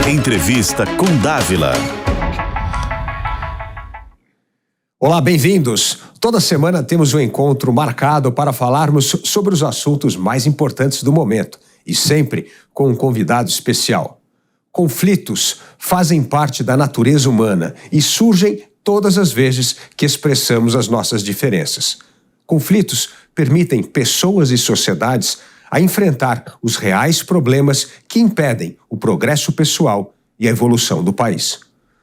Entrevista com D'Avila. Olá, bem-vindos! Toda semana temos um encontro marcado para falarmos sobre os assuntos mais importantes do momento e sempre com um convidado especial. Conflitos fazem parte da natureza humana e surgem todas as vezes que expressamos as nossas diferenças. Conflitos permitem pessoas e sociedades a enfrentar os reais problemas que impedem o progresso pessoal e a evolução do país.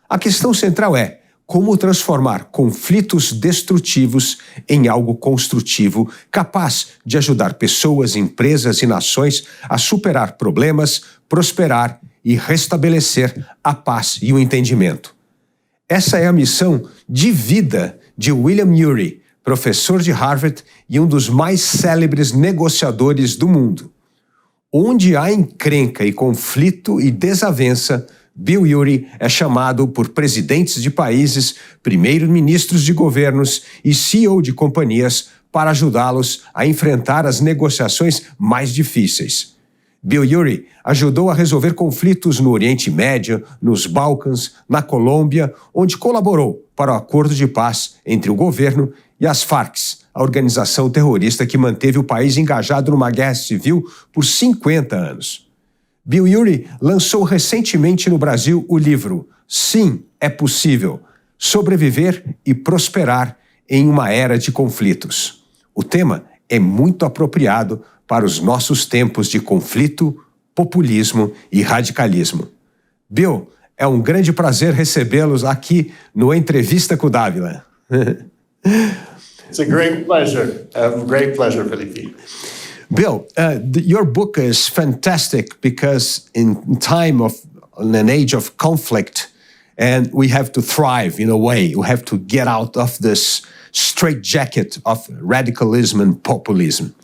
A questão central é como transformar conflitos destrutivos em algo construtivo, capaz de ajudar pessoas, empresas e nações a superar problemas, prosperar e restabelecer a paz e o entendimento. Essa é a missão de vida de William Ury, professor de Harvard e um dos mais célebres negociadores do mundo. Onde há encrenca e conflito e desavença, Bill Ury é chamado por presidentes de países, primeiros-ministros de governos e CEO de companhias para ajudá-los a enfrentar as negociações mais difíceis. Bill Ury ajudou a resolver conflitos no Oriente Médio, nos Balcãs, na Colômbia, onde colaborou para o acordo de paz entre o governo e as Farc, a organização terrorista que manteve o país engajado numa guerra civil por 50 anos. Bill Ury lançou recentemente no Brasil o livro Sim, é Possível, Sobreviver e Prosperar em uma Era de Conflitos. O tema é muito apropriado para os nossos tempos de conflito, populismo e radicalismo. Bill, é um grande prazer recebê-los aqui no Entrevista com D'Avila. It's a great pleasure, Felipe. Bill, your book is fantastic because in an age of conflict, and we have to thrive in a way. We have to get out of this straitjacket of radicalism and populism.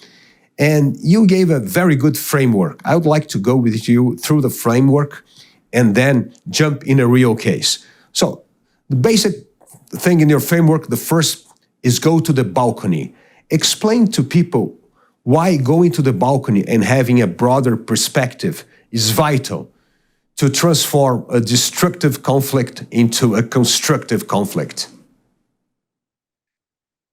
And you gave a very good framework. I would like to go with you through the framework and then jump in a real case. So the basic thing in your framework, the first is go to the balcony. Explain to people why going to the balcony and having a broader perspective is vital to transform a destructive conflict into a constructive conflict.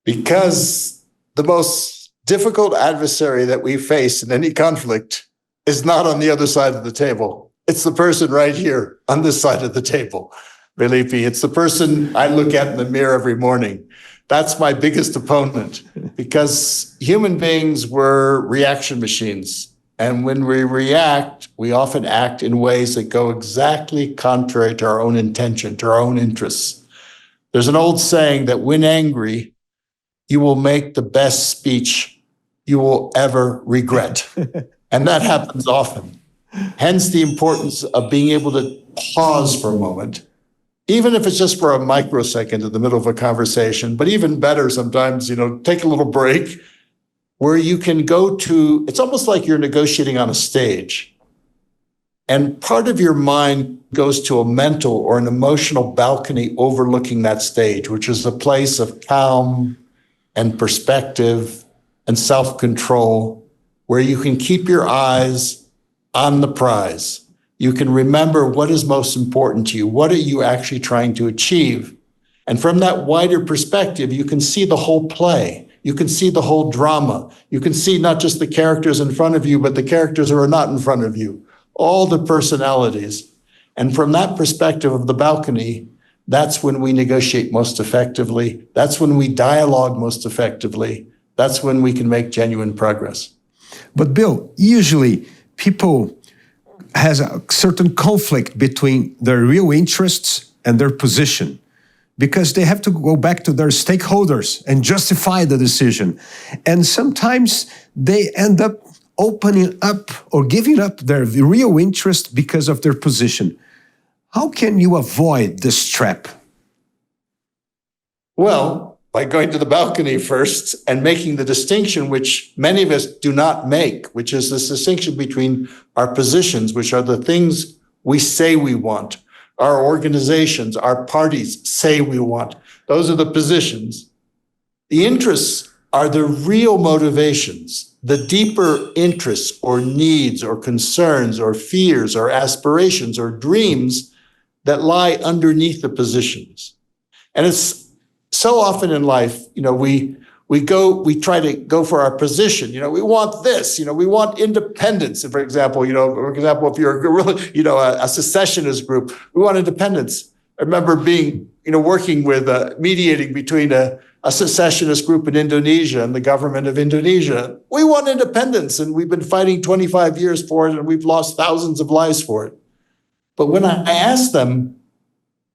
Because the most difficult adversary that we face in any conflict is not on the other side of the table. It's the person right here on this side of the table, Felipe. It's the person I look at in the mirror every morning. That's my biggest opponent, because human beings were reaction machines. And when we react, we often act in ways that go exactly contrary to our own intention, to our own interests. There's an old saying that when angry, you will make the best speech you will ever regret. And that happens often. Hence the importance of being able to pause for a moment, even if it's just for a microsecond in the middle of a conversation, but even better sometimes, take a little break where you can go to, it's almost like you're negotiating on a stage. And part of your mind goes to a mental or an emotional balcony overlooking that stage, which is a place of calm and perspective and self-control, where you can keep your eyes on the prize. You can remember what is most important to you. What are you actually trying to achieve? And from that wider perspective, you can see the whole play. You can see the whole drama. You can see not just the characters in front of you, but the characters who are not in front of you, all the personalities. And from that perspective of the balcony, that's when we negotiate most effectively. That's when we dialogue most effectively. That's when we can make genuine progress. But Bill, usually people has a certain conflict between their real interests and their position, because they have to go back to their stakeholders and justify the decision. And sometimes they end up opening up or giving up their real interest because of their position. How can you avoid this trap? Well, by going to the balcony first and making the distinction which many of us do not make, which is this distinction between our positions, which are the things we say we want, our organizations, our parties say we want. Those are the positions. The interests are the real motivations, the deeper interests or needs or concerns or fears or aspirations or dreams that lie underneath the positions. And it's so often in life, we try to go for our position. We want this, we want independence. For example, if you're really, a secessionist group, we want independence. I remember working with, mediating between a secessionist group in Indonesia and the government of Indonesia. We want independence, and we've been fighting 25 years for it, and we've lost thousands of lives for it. But when I asked them,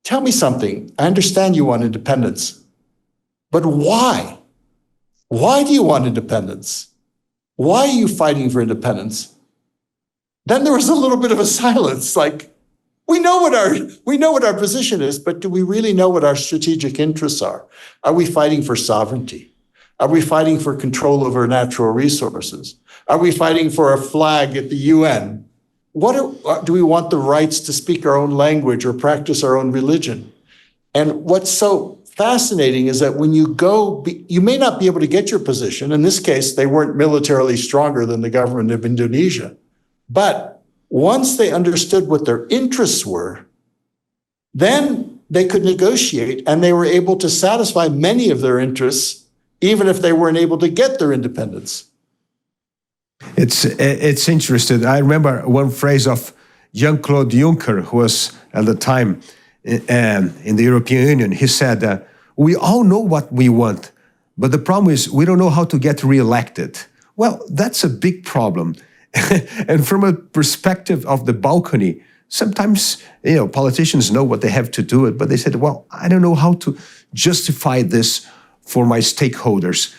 tell me something, I understand you want independence, but why? Why do you want independence? Why are you fighting for independence? Then there was a little bit of a silence, like, we know what our position is, but do we really know what our strategic interests are? Are we fighting for sovereignty? Are we fighting for control over natural resources? Are we fighting for a flag at the UN? Do we want the rights to speak our own language or practice our own religion? And what's so fascinating is that when you go, you may not be able to get your position. In this case, they weren't militarily stronger than the government of Indonesia. But once they understood what their interests were, then they could negotiate, and they were able to satisfy many of their interests, even if they weren't able to get their independence. It's interesting. I remember one phrase of Jean-Claude Juncker, who was at the time in the European Union. He said, we all know what we want, but the problem is we don't know how to get reelected. Well, that's a big problem. And from a perspective of the balcony, sometimes, politicians know what they have to do, but they said, well, I don't know how to justify this for my stakeholders.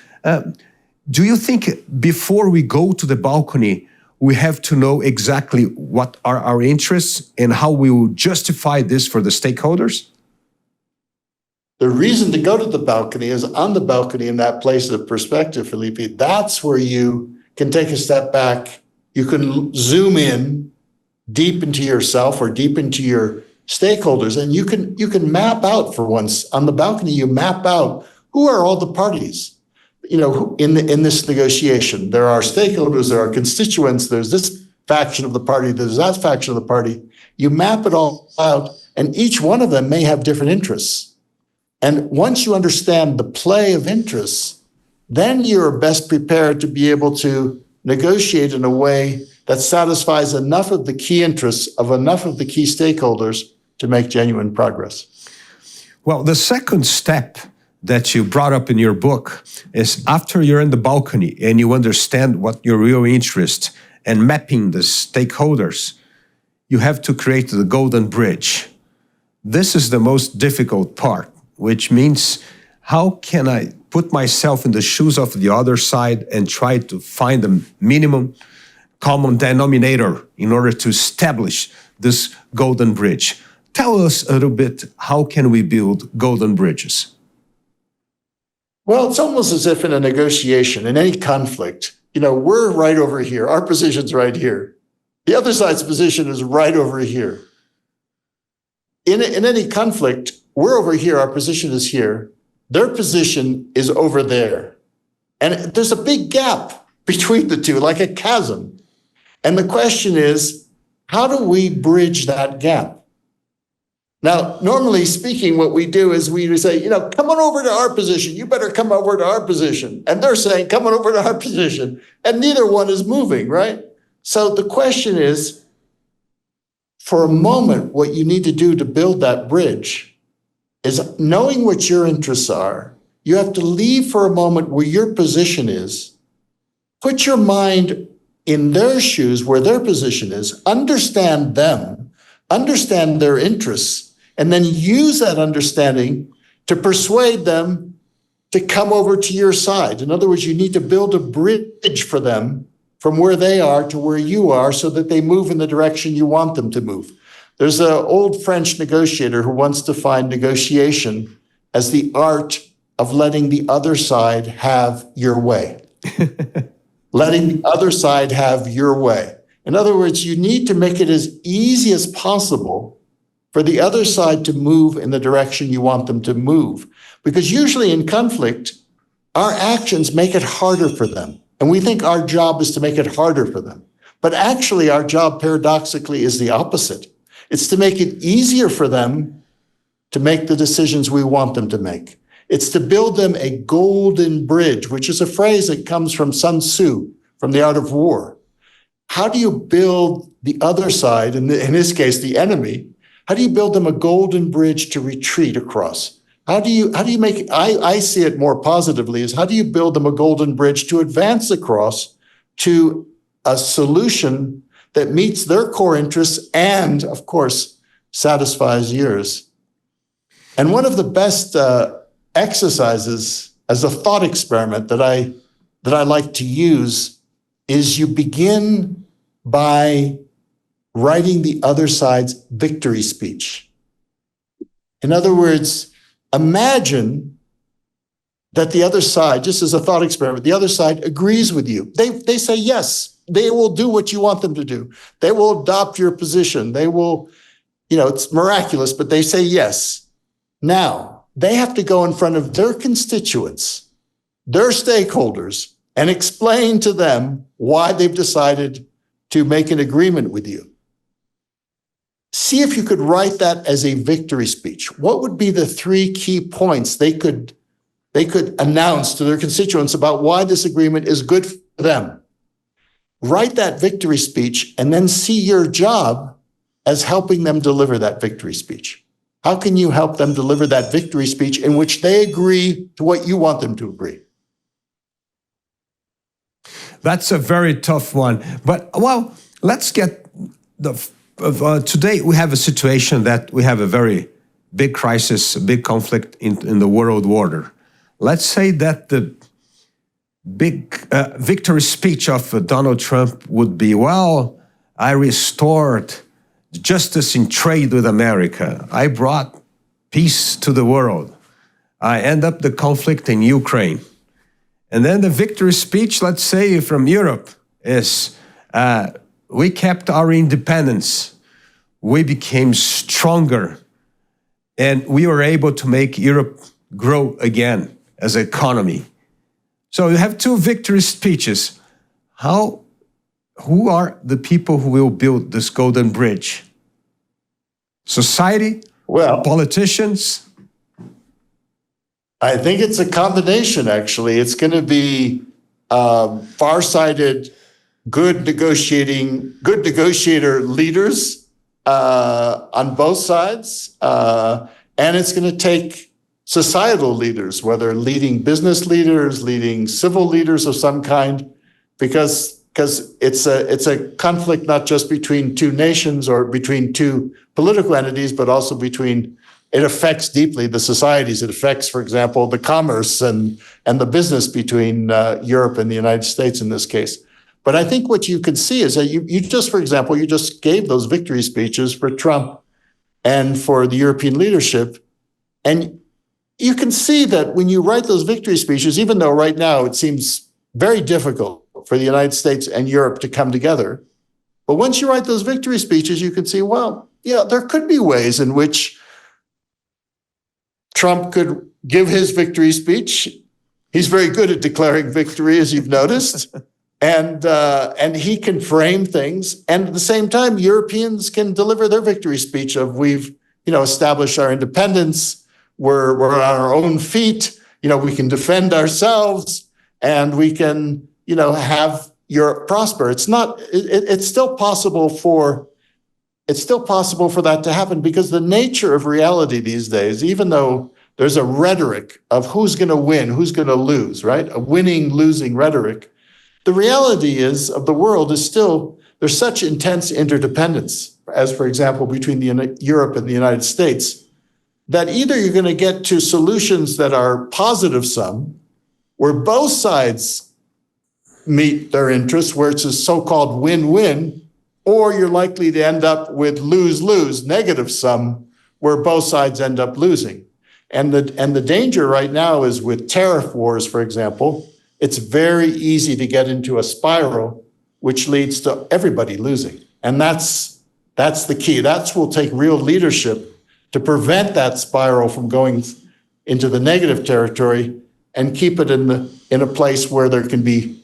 Do you think before we go to the balcony, we have to know exactly what are our interests and how we will justify this for the stakeholders? The reason to go to the balcony is on the balcony, in that place of perspective, Felipe. That's where you can take a step back. You can zoom in deep into yourself or deep into your stakeholders, and you can map out, for once on the balcony, you map out who are all the parties, in this negotiation. There are stakeholders, there are constituents, there's this faction of the party, there's that faction of the party. You map it all out, and each one of them may have different interests. And once you understand the play of interests, then you're best prepared to be able to negotiate in a way that satisfies enough of the key interests of enough of the key stakeholders to make genuine progress. Well, the second step that you brought up in your book is after you're in the balcony and you understand what your real interest and mapping the stakeholders, you have to create the golden bridge. This is the most difficult part, which means how can I put myself in the shoes of the other side and try to find the minimum common denominator in order to establish this golden bridge. Tell us a little bit, how can we build golden bridges? Well, it's almost as if in a negotiation, in any conflict, we're right over here. Our position's right here. The other side's position is right over here. In any conflict, we're over here, our position is here. Their position is over there. And there's a big gap between the two, like a chasm. And the question is, how do we bridge that gap? Now, normally speaking, what we do is we say, come on over to our position. You better come over to our position. And they're saying, come on over to our position. And neither one is moving, right? So the question is, for a moment, what you need to do to build that bridge is knowing what your interests are. You have to leave for a moment where your position is, put your mind in their shoes where their position is, understand them, understand their interests, and then use that understanding to persuade them to come over to your side. In other words, you need to build a bridge for them from where they are to where you are so that they move in the direction you want them to move. There's an old French negotiator who once defined negotiation as the art of letting the other side have your way. Letting the other side have your way. In other words, you need to make it as easy as possible for the other side to move in the direction you want them to move. Because usually in conflict, our actions make it harder for them. And we think our job is to make it harder for them. But actually, our job, paradoxically, is the opposite. It's to make it easier for them to make the decisions we want them to make. It's to build them a golden bridge, which is a phrase that comes from Sun Tzu, from The Art of War. How do you build the other side, in this case, the enemy, how do you build them a golden bridge to retreat across? How do you make it, I see it more positively, is how do you build them a golden bridge to advance across to a solution that meets their core interests and, of course, satisfies yours? And one of the best exercises as a thought experiment that I like to use is you begin by writing the other side's victory speech. In other words, imagine that the other side, just as a thought experiment, the other side agrees with you. They say yes. They will do what you want them to do. They will adopt your position. They will, it's miraculous, but they say yes. Now, they have to go in front of their constituents, their stakeholders, and explain to them why they've decided to make an agreement with you. See if you could write that as a victory speech. What would be the 3 key points they could announce to their constituents about why this agreement is good for them? Write that victory speech and then see your job as helping them deliver that victory speech. How can you help them deliver that victory speech in which they agree to what you want them to agree? That's a very tough one. But, well, let's get today we have a situation that we have a very big crisis, a big conflict in the world order. Let's say that the big victory speech of Donald Trump would be, well, I restored justice in trade with America. I brought peace to the world. I end up the conflict in Ukraine. And then the victory speech, let's say, from Europe is, we kept our independence. We became stronger. And we were able to make Europe grow again as an economy. So you have 2 victory speeches. Who are the people who will build this golden bridge? Society? Well, politicians? I think it's a combination, actually. It's going to be far-sighted, good negotiator leaders on both sides. And it's going to take societal leaders, whether leading business leaders, leading civil leaders of some kind, because it's a conflict not just between 2 nations or between 2 political entities, but also it affects deeply the societies. It affects, for example, the commerce and the business between Europe and the United States in this case. But I think what you can see is that you just, for example, you just gave those victory speeches for Trump and for the European leadership. And you can see that when you write those victory speeches, even though right now it seems very difficult for the United States and Europe to come together, but once you write those victory speeches, you can see, well, there could be ways in which Trump could give his victory speech. He's very good at declaring victory, as you've noticed. And he can frame things. And at the same time, Europeans can deliver their victory speech of we've, established our independence. We're on our own feet. We can defend ourselves and we can, have Europe prosper. It's still possible for that to happen because the nature of reality these days, even though there's a rhetoric of who's going to win, who's going to lose, right? A winning, losing rhetoric. The reality of the world is still, there's such intense interdependence, as for example, between Europe and the United States, that either you're going to get to solutions that are positive sum, where both sides meet their interests, where it's a so-called win-win, or you're likely to end up with lose-lose, negative sum, where both sides end up losing. And the danger right now is with tariff wars, for example, it's very easy to get into a spiral, which leads to everybody losing. And that's the key. That will take real leadership to prevent that spiral from going into the negative territory and keep it in a place where there can be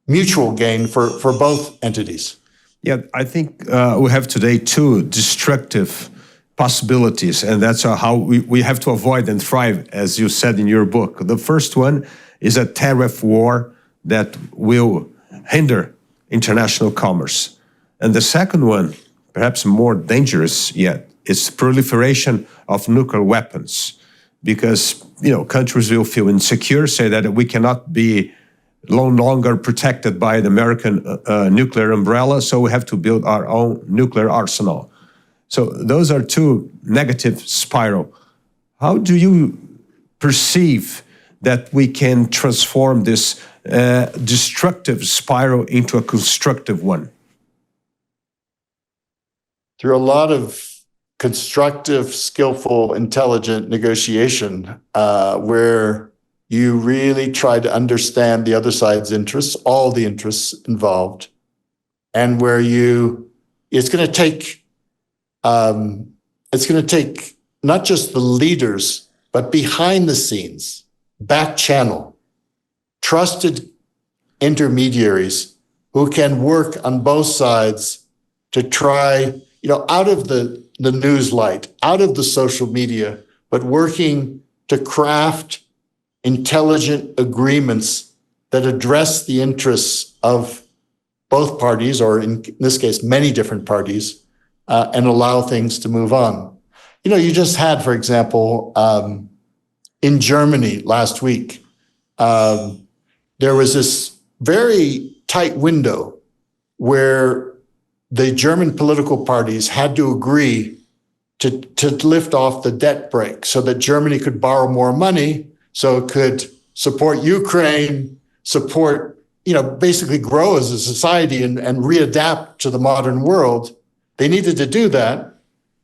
mutual gain for both entities. Yeah, I think we have today two destructive possibilities, and that's how we have to avoid and thrive, as you said in your book. The first one is a tariff war that will hinder international commerce. And the second one, perhaps more dangerous yet, is proliferation of nuclear weapons, because countries will feel insecure, say that we cannot be no longer protected by the American nuclear umbrella, so we have to build our own nuclear arsenal. So those are two negative spirals. How do you perceive that we can transform this destructive spiral into a constructive one? Through a lot of constructive, skillful, intelligent negotiation, where you really try to understand the other side's interests, all the interests involved, and where it's going to take not just the leaders, but behind the scenes, back channel, trusted intermediaries who can work on both sides to try, out of the news light, out of the social media, but working to craft intelligent agreements that address the interests of both parties, or in this case, many different parties, and allow things to move on. You just had, for example, in Germany last week, there was this very tight window where the German political parties had to agree to lift off the debt brake so that Germany could borrow more money, so it could support Ukraine, basically grow as a society and readapt to the modern world. They needed to do that.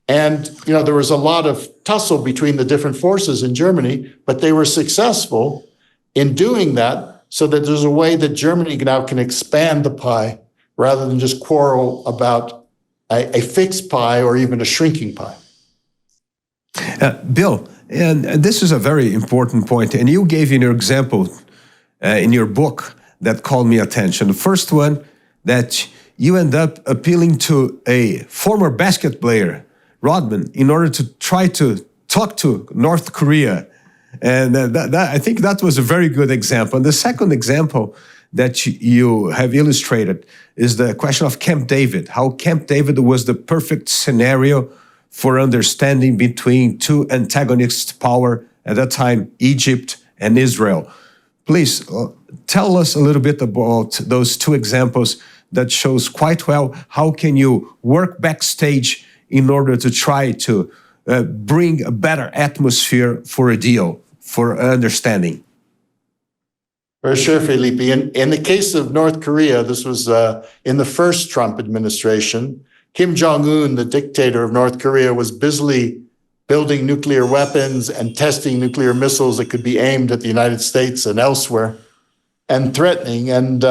And, there was a lot of tussle between the different forces in Germany, but they were successful in doing that so that there's a way that Germany now can expand the pie rather than just quarrel about a fixed pie or even a shrinking pie. Bill, and this is a very important point, and you gave in your example in your book that called me attention. The first one, that you end up appealing to a former basket player, Rodman, in order to try to talk to North Korea. And I think that was a very good example. And the second example that you have illustrated is the question of Camp David, how Camp David was the perfect scenario for understanding between two antagonist power at that time, Egypt and Israel. Please tell us a little bit about those two examples that shows quite well how can you work backstage in order to try to bring a better atmosphere for a deal, for understanding. For sure, Felipe. In the case of North Korea, this was in the first Trump administration. Kim Jong-un, the dictator of North Korea, was busily building nuclear weapons and testing nuclear missiles that could be aimed at the United States and elsewhere, and threatening. And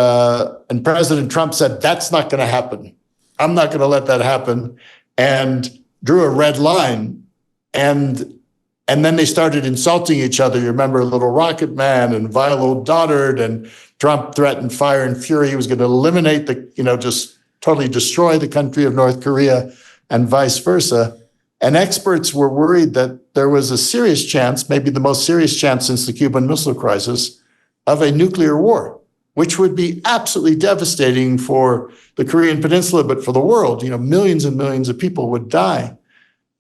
President Trump said, that's not going to happen. I'm not going to let that happen, and drew a red line. And then they started insulting each other. You remember Little Rocket Man and Vile Old Goddard, and Trump threatened fire and fury. He was going to eliminate just totally destroy the country of North Korea, and vice versa. And experts were worried that there was a serious chance, maybe the most serious chance since the Cuban Missile Crisis, of a nuclear war, which would be absolutely devastating for the Korean Peninsula, but for the world. Millions and millions of people would die.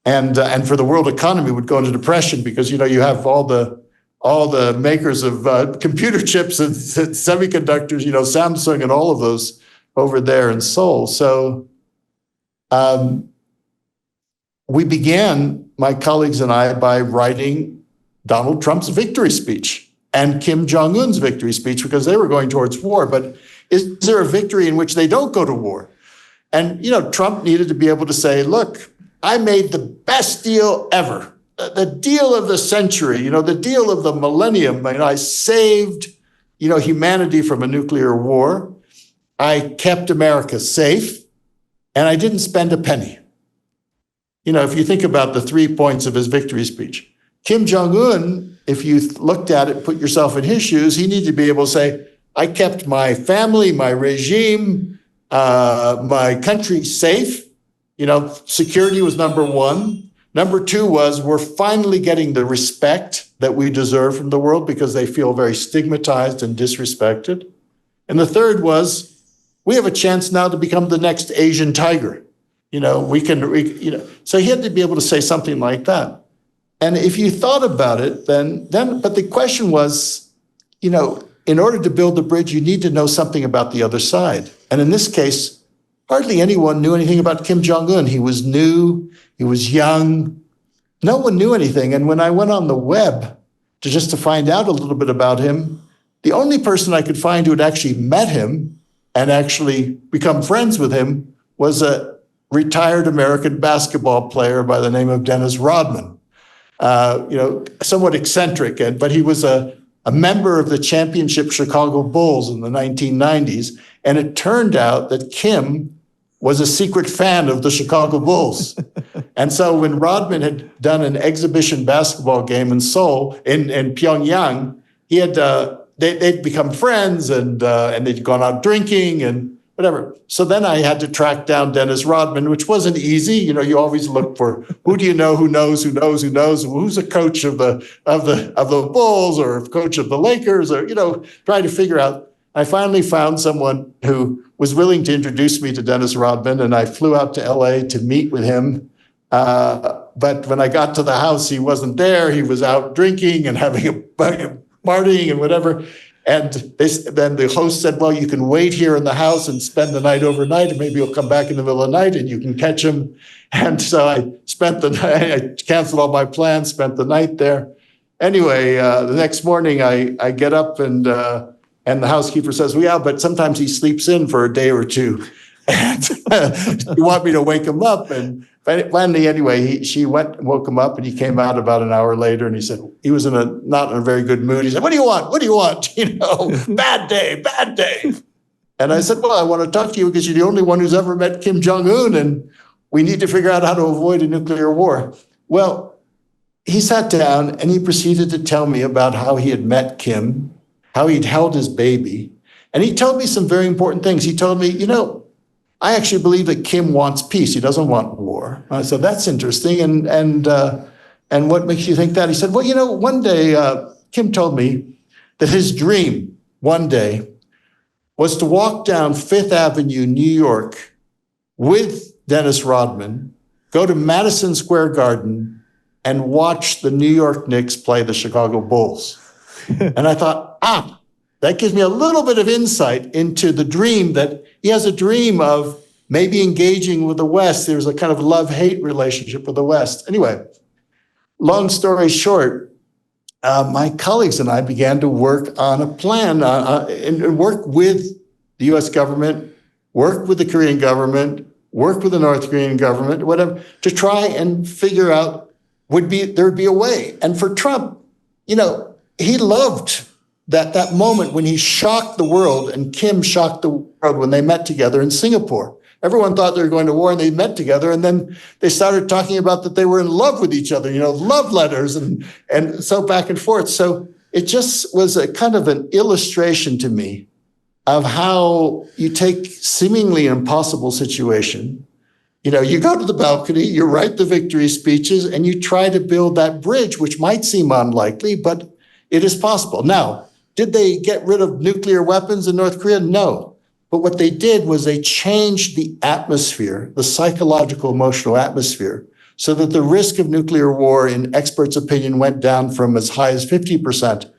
And for the world economy would go into depression, because, you have all the makers of computer chips and semiconductors, Samsung and all of those over there in Seoul. So we began, my colleagues and I, by writing Donald Trump's victory speech and Kim Jong-un's victory speech, because they were going towards war. But is there a victory in which they don't go to war? And, Trump needed to be able to say, look, I made the best deal ever, the deal of the century, the deal of the millennium. I saved, humanity from a nuclear war. I kept America safe, and I didn't spend a penny. If you think about the 3 points of his victory speech, Kim Jong-un, if you looked at it, put yourself in his shoes, he needed to be able to say, I kept my family, my regime, my country safe. Security was number one. Number two was we're finally getting the respect that we deserve from the world because they feel very stigmatized and disrespected. And the third was we have a chance now to become the next Asian tiger. So he had to be able to say something like that. And if you thought about it, but the question was, in order to build the bridge, you need to know something about the other side. And in this case, hardly anyone knew anything about Kim Jong-un. He was new, he was young, no one knew anything. And when I went on the web to find out a little bit about him, the only person I could find who had actually met him and actually become friends with him was a retired American basketball player by the name of Dennis Rodman. Somewhat eccentric, but he was a member of the championship Chicago Bulls in the 1990s. And it turned out that Kim was a secret fan of the Chicago Bulls. And so when Rodman had done an exhibition basketball game in Seoul, in Pyongyang, he had they'd become friends and they'd gone out drinking and whatever. So then I had to track down Dennis Rodman, which wasn't easy. You always look for who do you know, who knows, who's a coach of the Bulls or a coach of the Lakers, or try to figure out. I finally found someone who was willing to introduce me to Dennis Rodman, and I flew out to LA to meet with him. But when I got to the house, he wasn't there. He was out drinking and having a partying and whatever. And then the host said, well, you can wait here in the house and spend the night overnight, and maybe you'll come back in the middle of the night and you can catch him. And so I spent the night, I canceled all my plans, spent the night there. Anyway, the next morning I get up and the housekeeper says, well, yeah, but sometimes he sleeps in for a day or two. And you want me to wake him up? And finally, anyway, she went and woke him up, and he came out about an hour later, and he said, he was not in a very good mood. He said, what do you want? What do you want? Bad day, bad day. And I said, well, I want to talk to you because you're the only one who's ever met Kim Jong-un, and we need to figure out how to avoid a nuclear war. Well, he sat down and he proceeded to tell me about how he had met Kim, how he'd held his baby. And he told me some very important things. He told me, I actually believe that Kim wants peace. He doesn't want war. I said, that's interesting. And what makes you think that? He said, well, one day Kim told me that his dream one day was to walk down Fifth Avenue, New York, with Dennis Rodman, go to Madison Square Garden, and watch the New York Knicks play the Chicago Bulls. And I thought, that gives me a little bit of insight into the dream that he has a dream of maybe engaging with the West. There's a kind of love-hate relationship with the West. Anyway, long story short, my colleagues and I began to work on a plan and work with the U.S. government, work with the Korean government, work with the North Korean government, whatever, to try and figure out there would be a way. And for Trump, he loved that moment when he shocked the world, and Kim shocked the world when they met together in Singapore. Everyone thought they were going to war, and they met together, and then they started talking about that they were in love with each other, love letters, and so back and forth. So it just was a kind of an illustration to me of how you take seemingly impossible situation. You go to the balcony, you write the victory speeches, and you try to build that bridge, which might seem unlikely, but it is possible. Now, did they get rid of nuclear weapons in North Korea? No. But what they did was they changed the atmosphere, the psychological, emotional atmosphere, so that the risk of nuclear war, in experts' opinion, went down from as high as 50%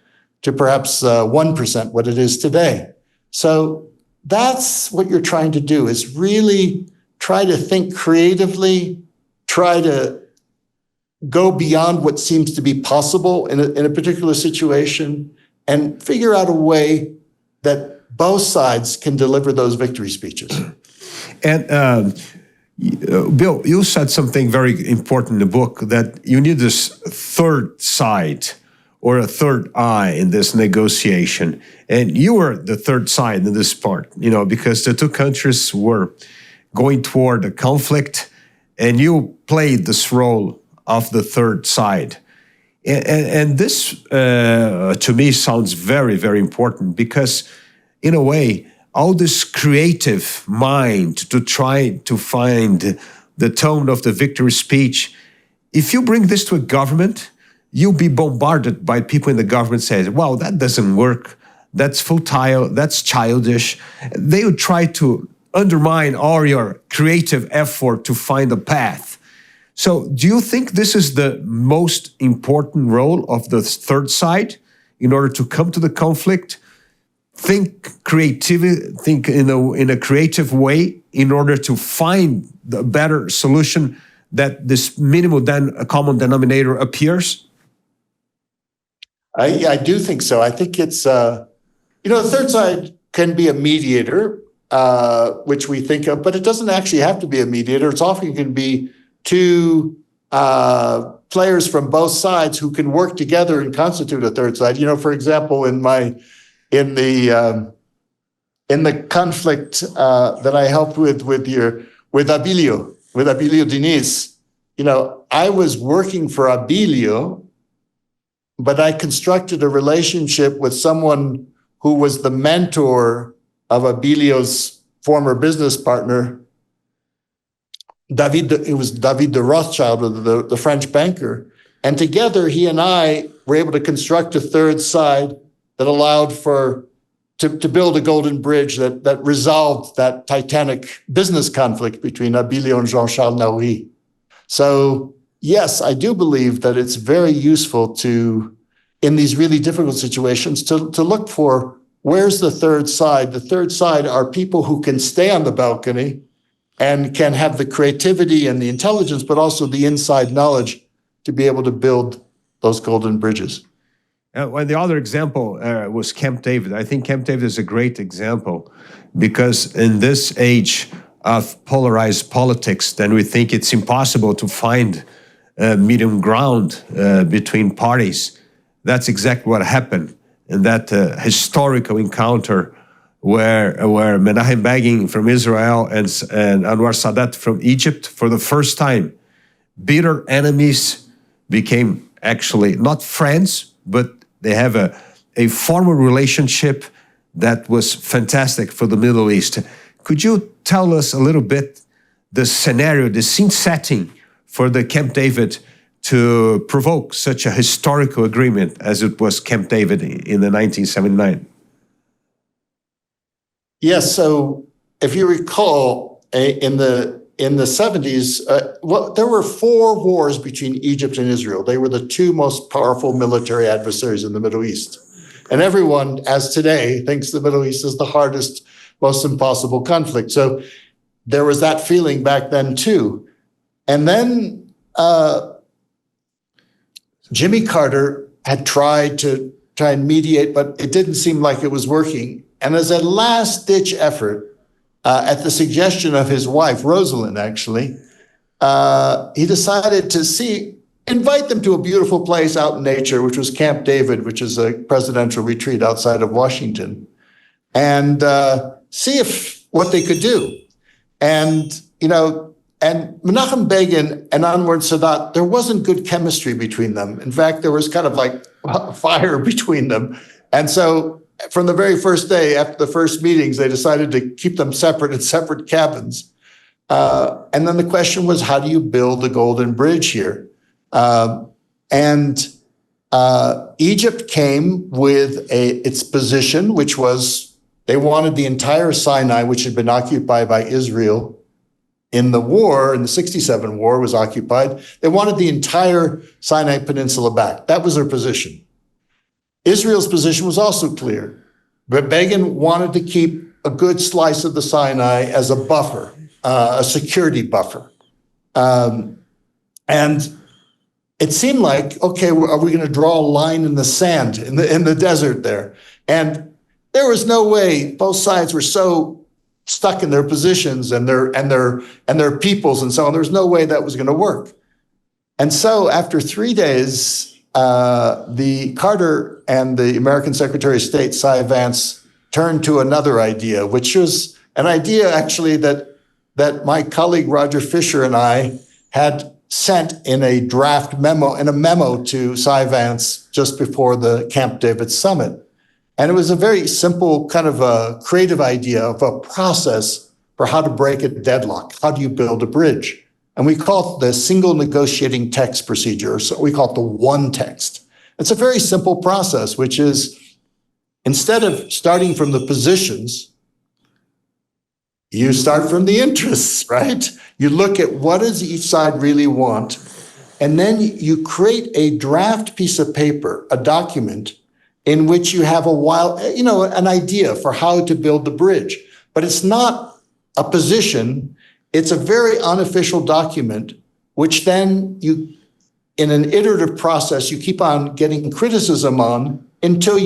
to perhaps 1%, what it is today. So that's what you're trying to do, is really try to think creatively, try to go beyond what seems to be possible in a particular situation, and figure out a way that both sides can deliver those victory speeches. And Bill, you said something very important in the book, that you need this third side or a third eye in this negotiation. And you were the third side in this part, because the two countries were going toward a conflict, and you played this role of the third side. And this, to me, sounds very, very important because, in a way, all this creative mind to try to find the tone of the victory speech, if you bring this to a government, you'll be bombarded by people in the government saying, well, that doesn't work, that's futile, that's childish. They would try to undermine all your creative effort to find a path. So do you think this is the most important role of the third side in order to come to the conflict? Think in a creative way in order to find the better solution that this minimal common denominator appears? I do think so. I think it's, the third side can be a mediator, which we think of, but it doesn't actually have to be a mediator. It's often can be two players from both sides who can work together and constitute a third side. For example, in the conflict that I helped with Abilio Diniz, I was working for Abilio, but I constructed a relationship with someone who was the mentor of Abilio's former business partner, David. It was David de Rothschild, the French banker. And together, he and I were able to construct a third side that allowed to build a golden bridge that resolved that titanic business conflict between Abilio and Jean-Charles Naouri. So yes, I do believe that it's very useful in these really difficult situations, to look for where's the third side. The third side are people who can stay on the balcony and can have the creativity and the intelligence, but also the inside knowledge to be able to build those golden bridges. Well, the other example was Camp David. I think Camp David is a great example because in this age of polarized politics, then we think it's impossible to find medium ground between parties. That's exactly what happened in that historical encounter where Menachem Begin from Israel and Anwar Sadat from Egypt, for the first time, bitter enemies became actually not friends, but they have a formal relationship that was fantastic for the Middle East. Could you tell us a little bit the scenario, the scene setting for the Camp David to provoke such a historical agreement as it was Camp David in the 1979? Yes, so if you recall, in the 70s, there were 4 wars between Egypt and Israel. They were the 2 most powerful military adversaries in the Middle East. And everyone, as today, thinks the Middle East is the hardest, most impossible conflict. So there was that feeling back then too. And then Jimmy Carter had tried to mediate, but it didn't seem like it was working. And as a last-ditch effort, at the suggestion of his wife, Rosalind, actually, he decided to invite them to a beautiful place out in nature, which was Camp David, which is a presidential retreat outside of Washington, and see what they could do. And Menachem Begin and Anwar Sadat, there wasn't good chemistry between them. In fact, there was kind of like fire between them. And so from the very first day, after the first meetings, they decided to keep them separate in separate cabins. And then the question was, how do you build a golden bridge here? Egypt came with its position, which was they wanted the entire Sinai, which had been occupied by Israel in the war, in the 67 war was occupied. They wanted the entire Sinai Peninsula back. That was their position. Israel's position was also clear, but Begin wanted to keep a good slice of the Sinai as a buffer, a security buffer. And it seemed like, okay, are we going to draw a line in the sand, in the desert there? And there was no way. Both sides were so stuck in their positions and their peoples and so on. There was no way that was going to work. And so after 3 days, the Carter and the American Secretary of State, Cy Vance, turned to another idea, which was an idea actually that my colleague Roger Fisher and I had sent in a draft memo to Cy Vance just before the Camp David summit. And it was a very simple kind of a creative idea of a process for how to break a deadlock. How do you build a bridge? And we call it the single negotiating text procedure. So we call it the one text. It's a very simple process, which is instead of starting from the positions, you start from the interests, right? You look at what does each side really want, and then you create a draft piece of paper, a document, in which you have an idea for how to build the bridge. But it's not a position, it's a very unofficial document, which then you, in an iterative process, you keep on getting criticism on until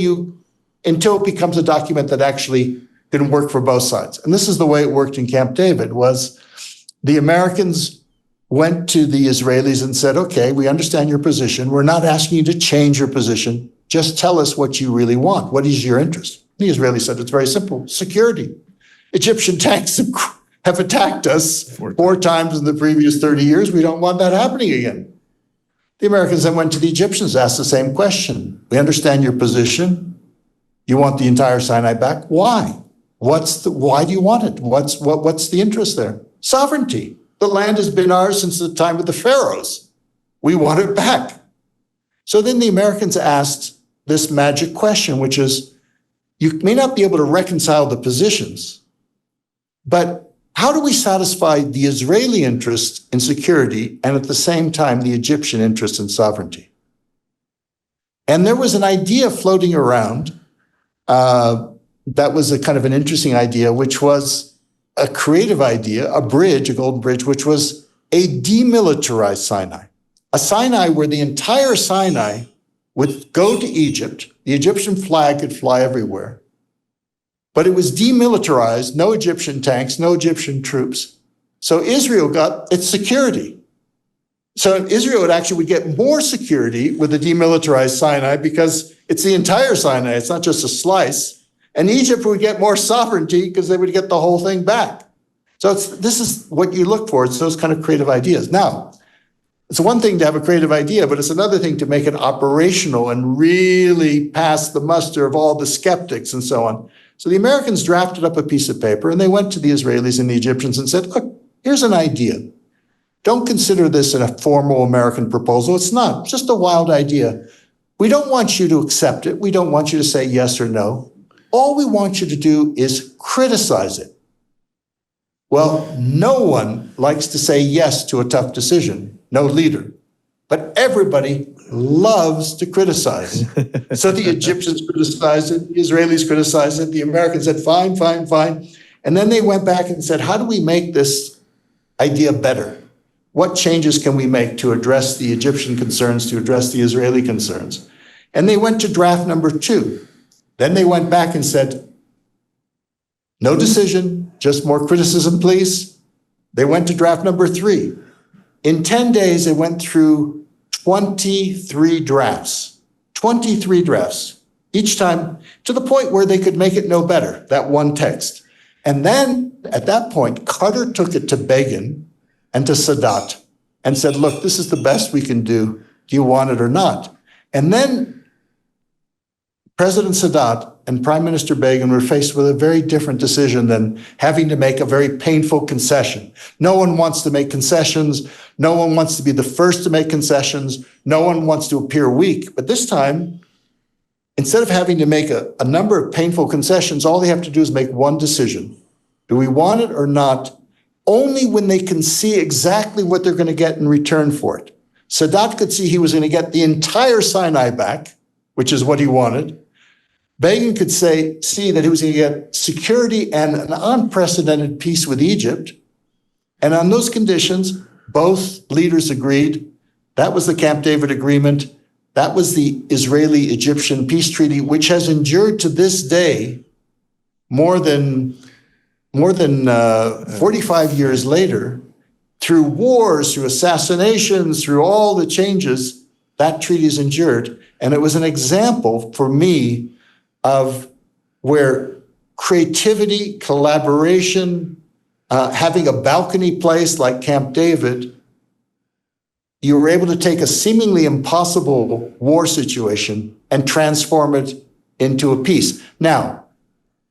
it becomes a document that actually can work for both sides. And this is the way it worked in Camp David, was the Americans went to the Israelis and said, okay, we understand your position. We're not asking you to change your position. Just tell us what you really want. What is your interest? The Israelis said, it's very simple, security. Egyptian tanks have attacked us four times in the previous 30 years. We don't want that happening again. The Americans then went to the Egyptians, asked the same question. We understand your position. You want the entire Sinai back. Why? Why do you want it? What's the interest there? Sovereignty. The land has been ours since the time of the pharaohs. We want it back. So then the Americans asked this magic question, which is, you may not be able to reconcile the positions, but how do we satisfy the Israeli interest in security and at the same time the Egyptian interest in sovereignty? And there was an idea floating around that was a kind of an interesting idea, which was a creative idea, a bridge, a golden bridge, which was a demilitarized Sinai. A Sinai where the entire Sinai would go to Egypt, the Egyptian flag could fly everywhere, but it was demilitarized, no Egyptian tanks, no Egyptian troops. So Israel got its security. So Israel would get more security with the demilitarized Sinai because it's the entire Sinai, it's not just a slice. And Egypt would get more sovereignty because they would get the whole thing back. So this is what you look for. It's those kind of creative ideas. Now, it's one thing to have a creative idea, but it's another thing to make it operational and really pass the muster of all the skeptics and so on. So the Americans drafted up a piece of paper and they went to the Israelis and the Egyptians and said, look, here's an idea. Don't consider this a formal American proposal. It's not. It's just a wild idea. We don't want you to accept it. We don't want you to say yes or no. All we want you to do is criticize it. Well, no one likes to say yes to a tough decision, no leader. But everybody loves to criticize. So the Egyptians criticized it, the Israelis criticized it, the Americans said, fine, fine, fine. And then they went back and said, how do we make this idea better? What changes can we make to address the Egyptian concerns, to address the Israeli concerns? And they went to draft number 2. Then they went back and said, no decision, just more criticism, please. They went to draft number 3. In 10 days, they went through 23 drafts, 23 drafts, each time to the point where they could make it no better, that one text. And then at that point, Carter took it to Begin and to Sadat and said, look, this is the best we can do. Do you want it or not? And then President Sadat and Prime Minister Begin were faced with a very different decision than having to make a very painful concession. No one wants to make concessions. No one wants to be the first to make concessions. No one wants to appear weak. But this time, instead of having to make a number of painful concessions, all they have to do is make one decision. Do we want it or not? Only when they can see exactly what they're going to get in return for it. Sadat could see he was going to get the entire Sinai back, which is what he wanted. Begin could see that he was going to get security and an unprecedented peace with Egypt. And on those conditions, both leaders agreed. That was the Camp David Agreement. That was the Israeli-Egyptian peace treaty, which has endured to this day more than 45 years later, through wars, through assassinations, through all the changes, that treaty has endured. And it was an example for me of where creativity, collaboration, having a balcony place like Camp David you were able to take a seemingly impossible war situation and transform it into a peace. Now,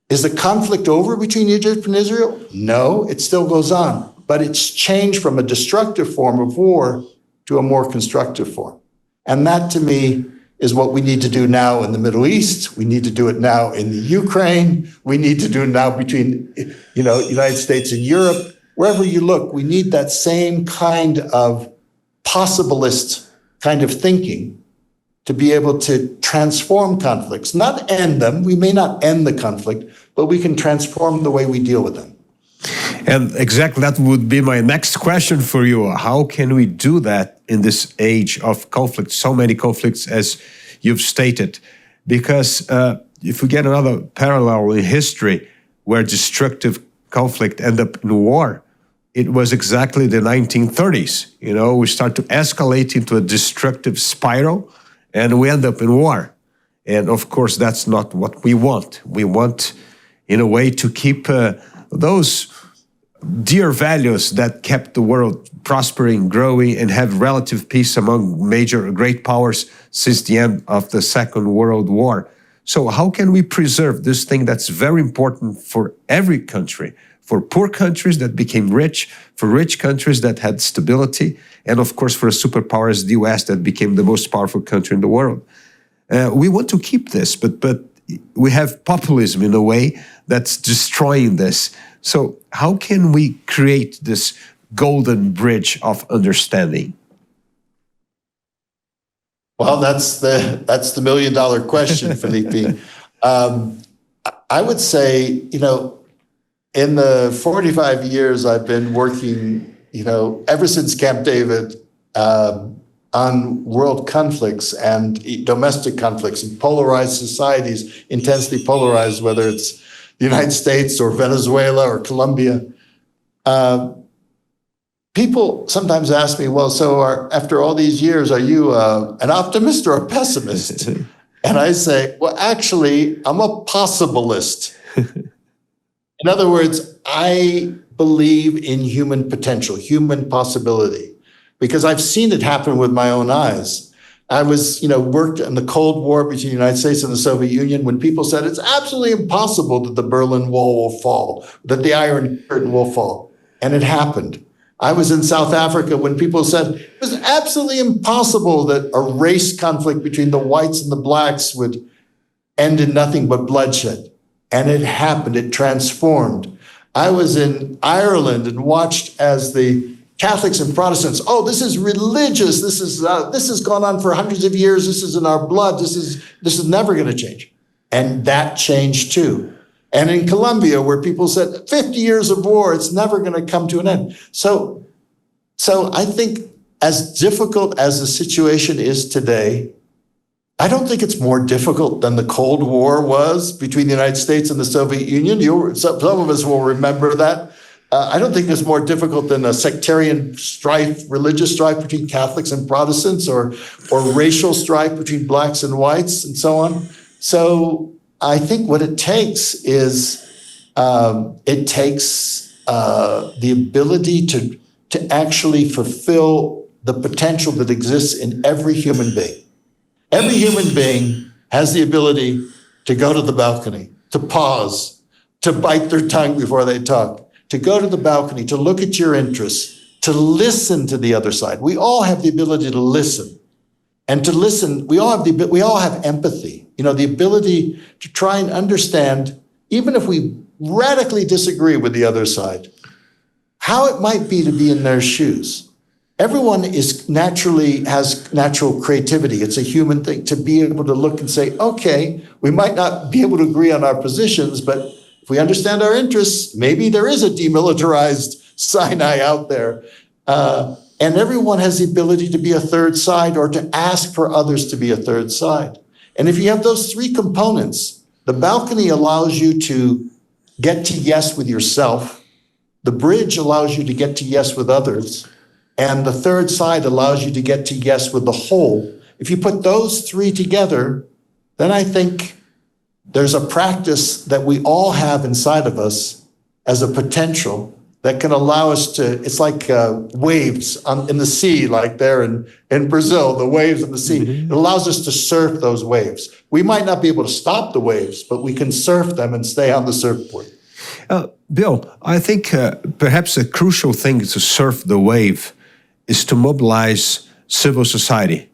is the conflict over between Egypt and Israel? No, it still goes on, but it's changed from a destructive form of war to a more constructive form. And that, to me, is what we need to do now in the Middle East. We need to do it now in the Ukraine. We need to do it now between, United States and Europe. Wherever you look, we need that same kind of possibilist kind of thinking to be able to transform conflicts, not end them. We may not end the conflict, but we can transform the way we deal with them. And exactly that would be my next question for you. How can we do that in this age of conflict, so many conflicts as you've stated? Because if we get another parallel in history where destructive conflict ended up in war, it was exactly the 1930s. We start to escalate into a destructive spiral and we end up in war. And of course, that's not what we want. We want, in a way, to keep those dear values that kept the world prospering, growing, and have relative peace among major great powers since the end of the Second World War. So how can we preserve this thing that's very important for every country, for poor countries that became rich, for rich countries that had stability, and of course for a superpower as the US that became the most powerful country in the world? We want to keep this, but we have populism in a way that's destroying this. So how can we create this golden bridge of understanding? Well, that's the million-dollar question, Felipe. I would say, in the 45 years I've been working, ever since Camp David, on world conflicts and domestic conflicts and polarized societies, intensely polarized, whether it's the United States or Venezuela or Colombia. People sometimes ask me, well, so after all these years, are you an optimist or a pessimist? And I say, well, actually, I'm a possibilist. In other words, I believe in human potential, human possibility, because I've seen it happen with my own eyes. I was, worked in the Cold War between the United States and the Soviet Union when people said it's absolutely impossible that the Berlin Wall will fall, that the Iron Curtain will fall. And it happened. I was in South Africa when people said it was absolutely impossible that a race conflict between the whites and the blacks would end in nothing but bloodshed. And it happened. It transformed. I was in Ireland and watched as the Catholics and Protestants, this is religious. This has gone on for hundreds of years. This is in our blood. This is never going to change. And that changed too. And in Colombia, where people said 50 years of war, it's never going to come to an end. So I think as difficult as the situation is today, I don't think it's more difficult than the Cold War was between the United States and the Soviet Union. Some of us will remember that. I don't think it's more difficult than a sectarian strife, religious strife between Catholics and Protestants, or racial strife between blacks and whites, and so on. So I think what it takes is the ability to actually fulfill the potential that exists in every human being. Every human being has the ability to go to the balcony, to pause, to bite their tongue before they talk, to go to the balcony, to look at your interests, to listen to the other side. We all have the ability to listen. And to listen, we all have empathy, the ability to try and understand, even if we radically disagree with the other side, how it might be to be in their shoes. Everyone has natural creativity. It's a human thing to be able to look and say, okay, we might not be able to agree on our positions, but if we understand our interests, maybe there is a demilitarized Sinai out there. And everyone has the ability to be a third side or to ask for others to be a third side. And if you have those three components, the balcony allows you to get to yes with yourself. The bridge allows you to get to yes with others. And the third side allows you to get to yes with the whole. If you put those three together, then I think there's a practice that we all have inside of us as a potential that can allow us to, it's like waves in the sea, like there in Brazil, the waves in the sea. It allows us to surf those waves. We might not be able to stop the waves, but we can surf them and stay on the surfboard. Bill, I think perhaps a crucial thing to surf the wave is to mobilize civil society.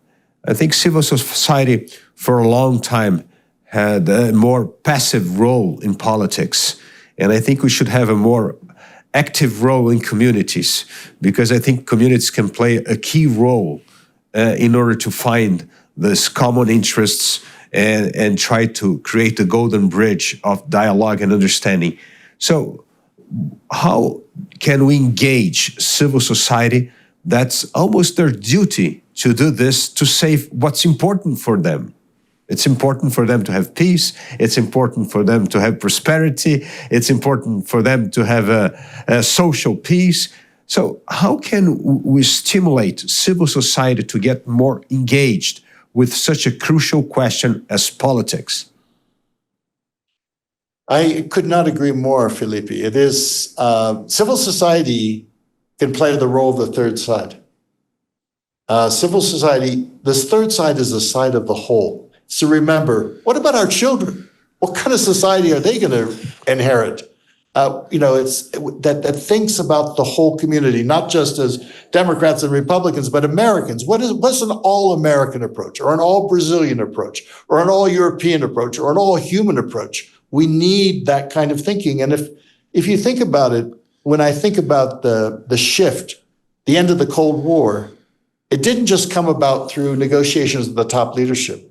I think civil society for a long time had a more passive role in politics. And I think we should have a more active role in communities, because I think communities can play a key role in order to find these common interests and try to create a golden bridge of dialogue and understanding. So how can we engage civil society? That's almost their duty to do this, to save what's important for them. It's important for them to have peace. It's important for them to have prosperity. It's important for them to have a social peace. So how can we stimulate civil society to get more engaged with such a crucial question as politics? I could not agree more, Felipe. It is, civil society can play the role of the third side. Civil society, this third side is the side of the whole. So remember, what about our children? What kind of society are they going to inherit? It's that thinks about the whole community, not just as Democrats and Republicans, but Americans. What's an all-American approach, or an all-Brazilian approach, or an all-European approach, or an all-human approach? We need that kind of thinking. And if you think about it, when I think about the shift, the end of the Cold War, it didn't just come about through negotiations with the top leadership.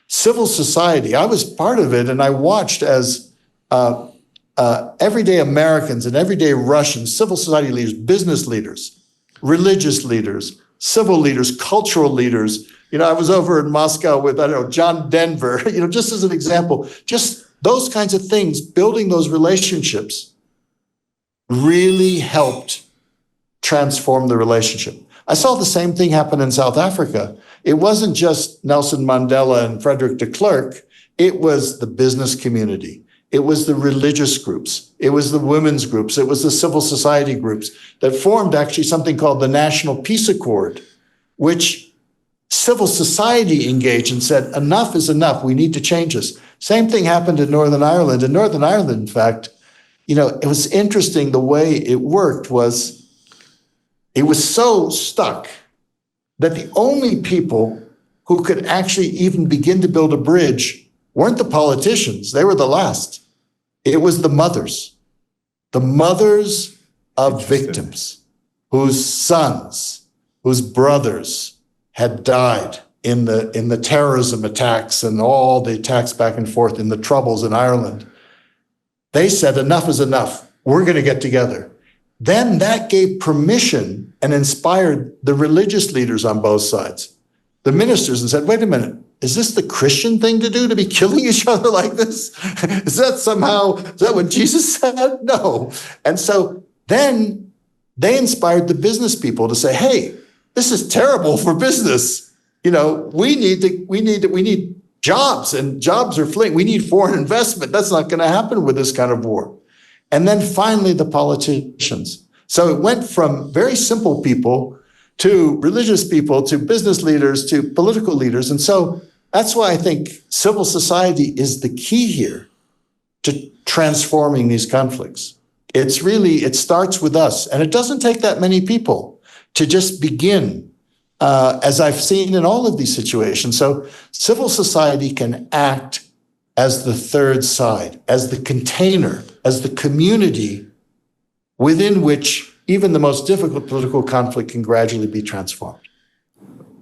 Civil society, I was part of it, and I watched as everyday Americans and everyday Russians, civil society leaders, business leaders, religious leaders, civil leaders, cultural leaders. I was over in Moscow with, John Denver, just as an example, just those kinds of things, building those relationships really helped transform the relationship. I saw the same thing happen in South Africa. It wasn't just Nelson Mandela and Frederick de Klerk. It was the business community. It was the religious groups. It was the women's groups. It was the civil society groups that formed actually something called the National Peace Accord, which civil society engaged and said, enough is enough. We need to change this. Same thing happened in Northern Ireland. In Northern Ireland, in fact, it was interesting the way it worked was it was so stuck that the only people who could actually even begin to build a bridge weren't the politicians. They were the last. It was the mothers of victims whose sons, whose brothers had died in the terrorism attacks and all the attacks back and forth in the troubles in Ireland. They said, enough is enough. We're going to get together. Then that gave permission and inspired the religious leaders on both sides, the ministers, and said, wait a minute, is this the Christian thing to do, to be killing each other like this? Is that what Jesus said? No. And so then they inspired the business people to say, hey, this is terrible for business. We need jobs, and jobs are fleeing. We need foreign investment. That's not going to happen with this kind of war. And then finally, the politicians. So it went from very simple people to religious people to business leaders to political leaders. And so that's why I think civil society is the key here to transforming these conflicts. It starts with us. And it doesn't take that many people to just begin, as I've seen in all of these situations. So civil society can act as the third side, as the container, as the community within which even the most difficult political conflict can gradually be transformed.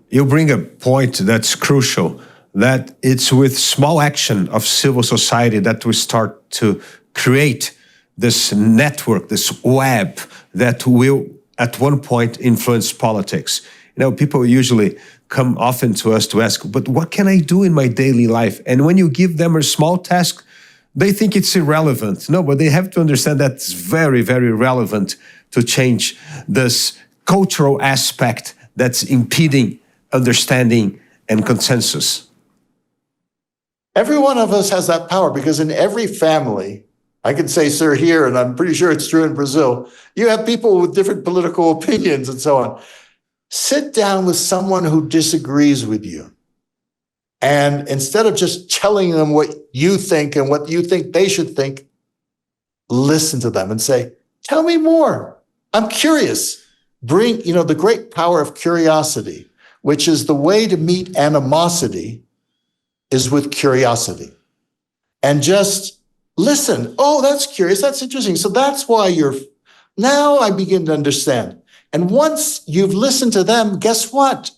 You bring a point that's crucial, that it's with small action of civil society that we start to create this network, this web that will at one point influence politics. People usually come often to us to ask, but what can I do in my daily life? And when you give them a small task, they think it's irrelevant. No, but they have to understand that it's very, very relevant to change this cultural aspect that's impeding understanding and consensus. Every one of us has that power, because in every family, I can say, sir, here, and I'm pretty sure it's true in Brazil. You have people with different political opinions and so on. Sit down with someone who disagrees with you. And instead of just telling them what you think and what you think they should think, listen to them and say, tell me more. I'm curious. Bring, the great power of curiosity, which is the way to meet animosity, is with curiosity. And just listen. Oh, that's curious. That's interesting. So that's why now I begin to understand. And once you've listened to them, guess what?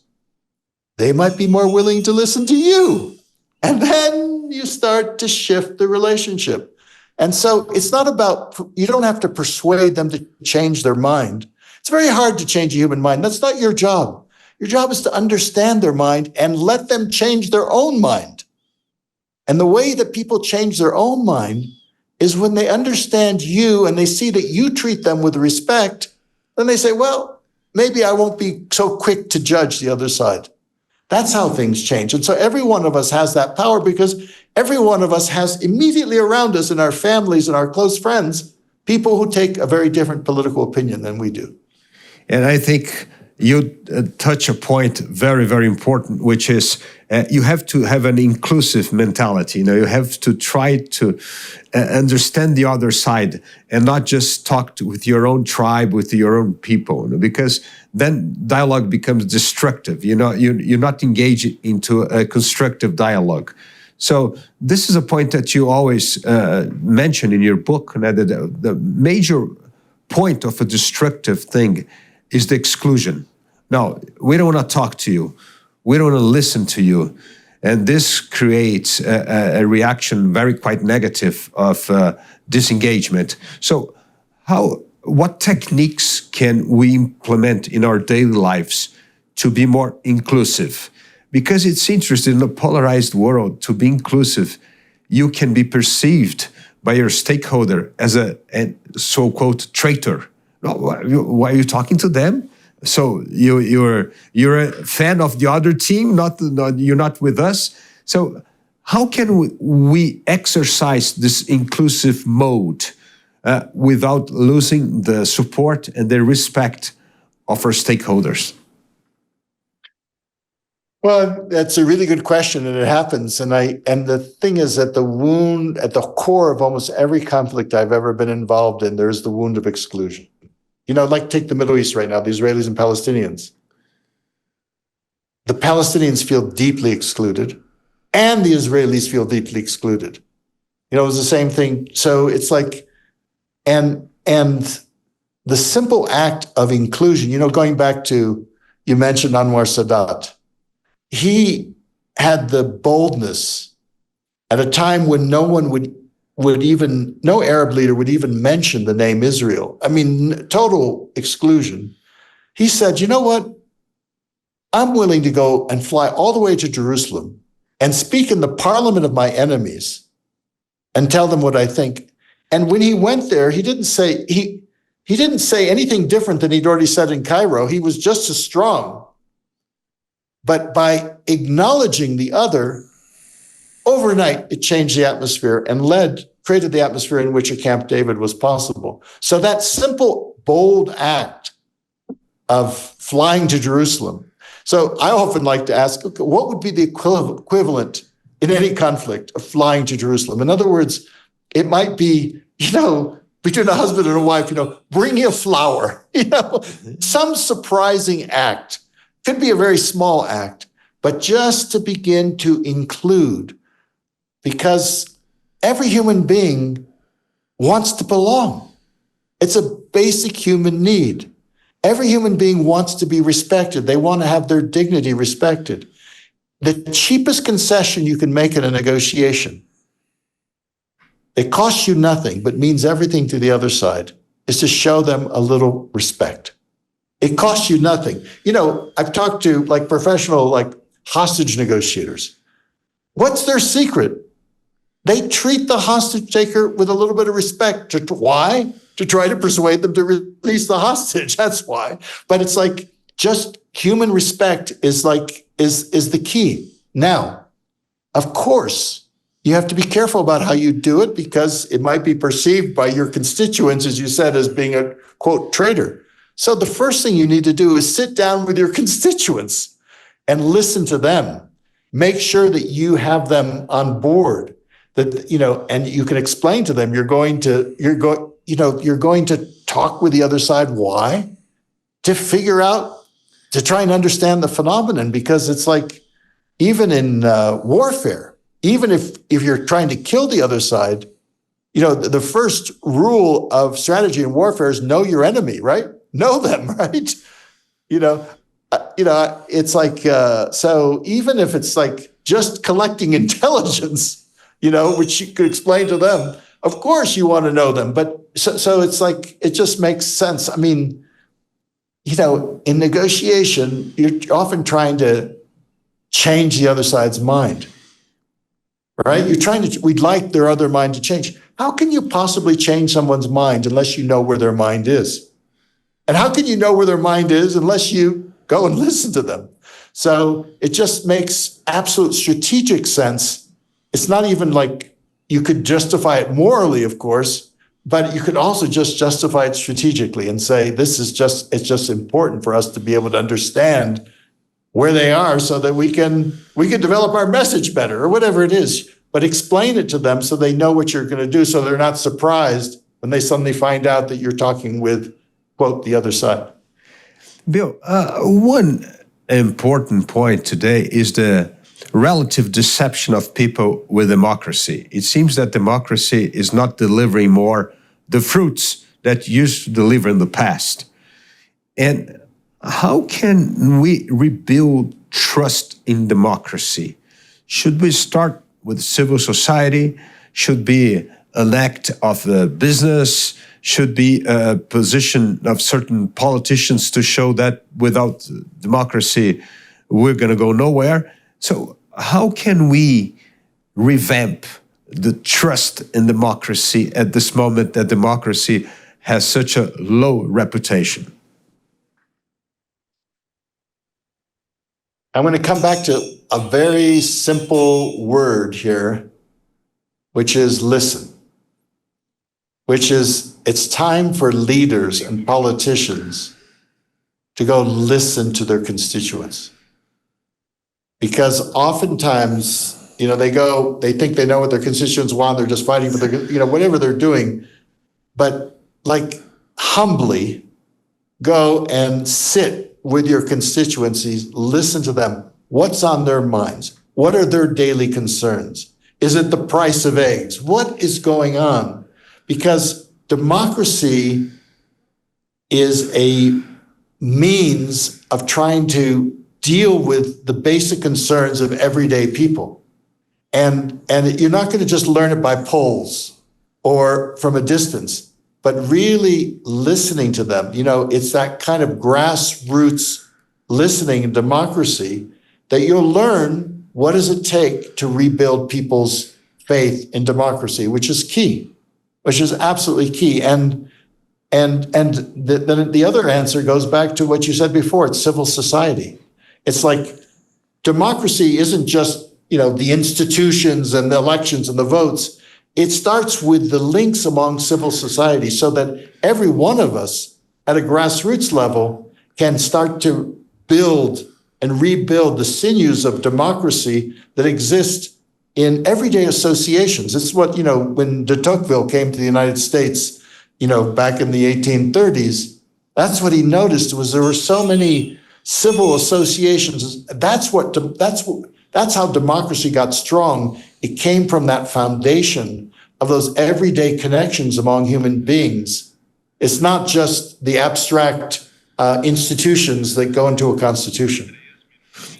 They might be more willing to listen to you. And then you start to shift the relationship. And so it's not about, you don't have to persuade them to change their mind. It's very hard to change a human mind. That's not your job. Your job is to understand their mind and let them change their own mind. And the way that people change their own mind is when they understand you and they see that you treat them with respect, then they say, well, maybe I won't be so quick to judge the other side. That's how things change. And so every one of us has that power because every one of us has immediately around us in our families and our close friends, people who take a very different political opinion than we do. And I think you touch a point very, very important, which is you have to have an inclusive mentality. You have to try to understand the other side and not just talk with your own tribe, with your own people, because then dialogue becomes destructive. You're not engaged into a constructive dialogue. So this is a point that you always mention in your book, that the major point of a destructive thing is the exclusion. No, we don't want to talk to you. We don't want to listen to you. And this creates a reaction very quite negative of disengagement. So what techniques can we implement in our daily lives to be more inclusive? Because it's interesting in a polarized world, to be inclusive, you can be perceived by your stakeholder as a so-called traitor. No, why are you talking to them? So you're a fan of the other team, you're not with us. So how can we exercise this inclusive mode without losing the support and the respect of our stakeholders? Well, that's a really good question, and it happens. And the thing is that the wound at the core of almost every conflict I've ever been involved in, there's the wound of exclusion. Like take the Middle East right now, the Israelis and Palestinians. The Palestinians feel deeply excluded, and the Israelis feel deeply excluded. It was the same thing. So it's like, and the simple act of inclusion, going back to, you mentioned Anwar Sadat. He had the boldness at a time when no Arab leader would even mention the name Israel. I mean, total exclusion. He said, you know what? I'm willing to go and fly all the way to Jerusalem and speak in the parliament of my enemies and tell them what I think. And when he went there, he didn't say anything different than he'd already said in Cairo. He was just as strong. But by acknowledging the other, overnight, it changed the atmosphere and created the atmosphere in which a Camp David was possible. So that simple, bold act of flying to Jerusalem. So I often like to ask, okay, what would be the equivalent in any conflict of flying to Jerusalem? In other words, it might be, between a husband and a wife, bring a flower, some surprising act. Could be a very small act, but just to begin to include, because every human being wants to belong. It's a basic human need. Every human being wants to be respected. They want to have their dignity respected. The cheapest concession you can make in a negotiation, it costs you nothing, but means everything to the other side, is to show them a little respect. It costs you nothing. I've talked to professional hostage negotiators. What's their secret? They treat the hostage taker with a little bit of respect. Why? To try to persuade them to release the hostage. That's why. But it's just human respect is the key. Now, of course, you have to be careful about how you do it because it might be perceived by your constituents, as you said, as being a, quote, traitor. So the first thing you need to do is sit down with your constituents and listen to them. Make sure that you have them on board, that, and you can explain to them you're going to talk with the other side. Why? To figure out, to try and understand the phenomenon, because it's like, even in warfare, even if you're trying to kill the other side, the first rule of strategy in warfare is know your enemy, right? Know them, right? It's like, so even if it's like just collecting intelligence, which you could explain to them, of course you want to know them. But so it's like, it just makes sense. I mean, in negotiation, you're often trying to change the other side's mind, right? We'd like their other mind to change. How can you possibly change someone's mind unless you know where their mind is? And how can you know where their mind is unless you go and listen to them? So it just makes absolute strategic sense. It's not even like you could justify it morally, of course, but you could also just justify it strategically and say, it's just important for us to be able to understand where they are so that we can develop our message better or whatever it is, but explain it to them so they know what you're going to do, so they're not surprised when they suddenly find out that you're talking with, quote, the other side. Bill, one important point today is the relative deception of people with democracy. It seems that democracy is not delivering more the fruits that used to deliver in the past. And how can we rebuild trust in democracy? Should we start with civil society? Should be an act of the business? Should be a position of certain politicians to show that without democracy, we're going to go nowhere? So how can we revamp the trust in democracy at this moment that democracy has such a low reputation? I'm going to come back to a very simple word here, which is listen, which is it's time for leaders and politicians to go listen to their constituents. Because oftentimes, they think they know what their constituents want, they're just fighting for their, whatever they're doing. But like humbly go and sit with your constituencies, listen to them. What's on their minds? What are their daily concerns? Is it the price of eggs? What is going on? Because democracy is a means of trying to deal with the basic concerns of everyday people. And you're not going to just learn it by polls or from a distance, but really listening to them. It's that kind of grassroots listening in democracy that you'll learn what does it take to rebuild people's faith in democracy, which is key, which is absolutely key. And the other answer goes back to what you said before. It's civil society. It's like democracy isn't just, the institutions and the elections and the votes. It starts with the links among civil society so that every one of us at a grassroots level can start to build and rebuild the sinews of democracy that exist in everyday associations. It's what, when de Tocqueville came to the United States, back in the 1830s, that's what he noticed was there were so many civil associations. That's how democracy got strong. It came from that foundation of those everyday connections among human beings. It's not just the abstract institutions that go into a constitution.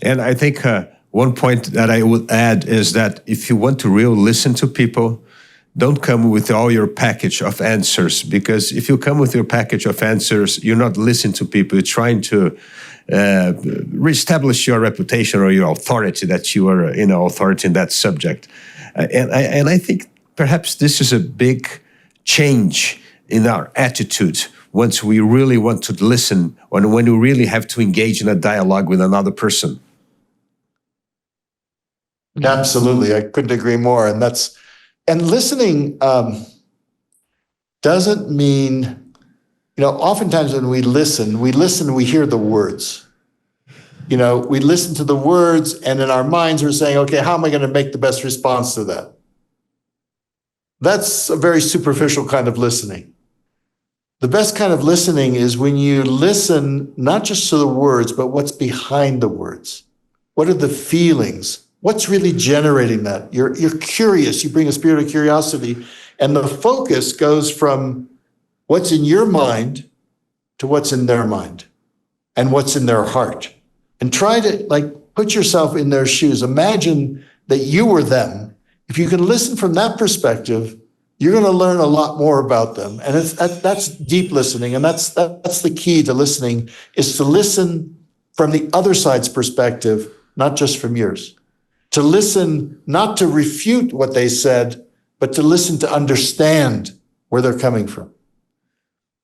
And I think one point that I would add is that if you want to really listen to people, don't come with all your package of answers, because if you come with your package of answers, you're not listening to people. You're trying to reestablish your reputation or your authority, that you are, authority in that subject. And I think perhaps this is a big change in our attitude once we really want to listen, or when we really have to engage in a dialogue with another person. Absolutely. I couldn't agree more. And listening doesn't mean, oftentimes when we listen, we hear the words. We listen to the words, and in our minds we're saying, okay, how am I going to make the best response to that? That's a very superficial kind of listening. The best kind of listening is when you listen not just to the words, but what's behind the words. What are the feelings? What's really generating that? You're curious. You bring a spirit of curiosity, and the focus goes from what's in your mind to what's in their mind and what's in their heart. And try to put yourself in their shoes. Imagine that you were them. If you can listen from that perspective, you're going to learn a lot more about them. And that's deep listening. And that's the key to listening, is to listen from the other side's perspective, not just from yours. To listen, not to refute what they said, but to listen to understand where they're coming from.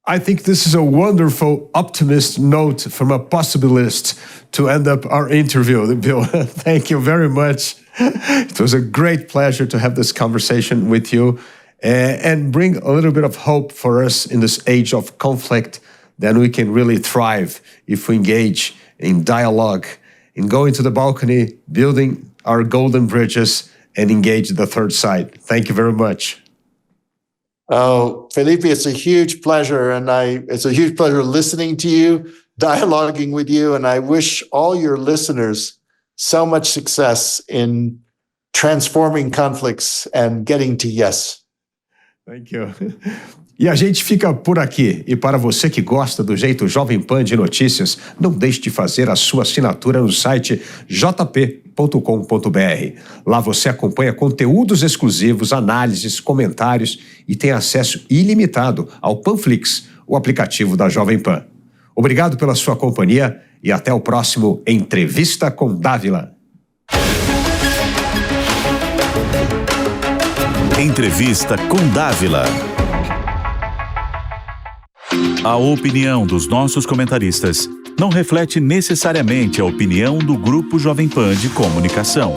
I think this is a wonderful optimist note from a possibilist to end up our interview, Bill. Thank you very much. It was a great pleasure to have this conversation with you and bring a little bit of hope for us in this age of conflict. Then we can really thrive if we engage in dialogue, in going to the balcony, building our golden bridges, and engage the third side. Thank you very much. Oh, Felipe, it's a huge pleasure, and it's a huge pleasure listening to you, dialoguing with you, and I wish all your listeners so much success in transforming conflicts and getting to yes. Thank you. E a gente fica por aqui. E para você que gosta do jeito Jovem Pan de notícias, não deixe de fazer a sua assinatura no site jp.com.br. Lá você acompanha conteúdos exclusivos, análises, comentários e tem acesso ilimitado ao Panflix, o aplicativo da Jovem Pan. Obrigado pela sua companhia e até o próximo Entrevista com D'Avila. Entrevista com D'Avila. A opinião dos nossos comentaristas não reflete necessariamente a opinião do Grupo Jovem Pan de Comunicação.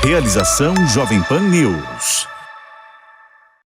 Realização Jovem Pan News.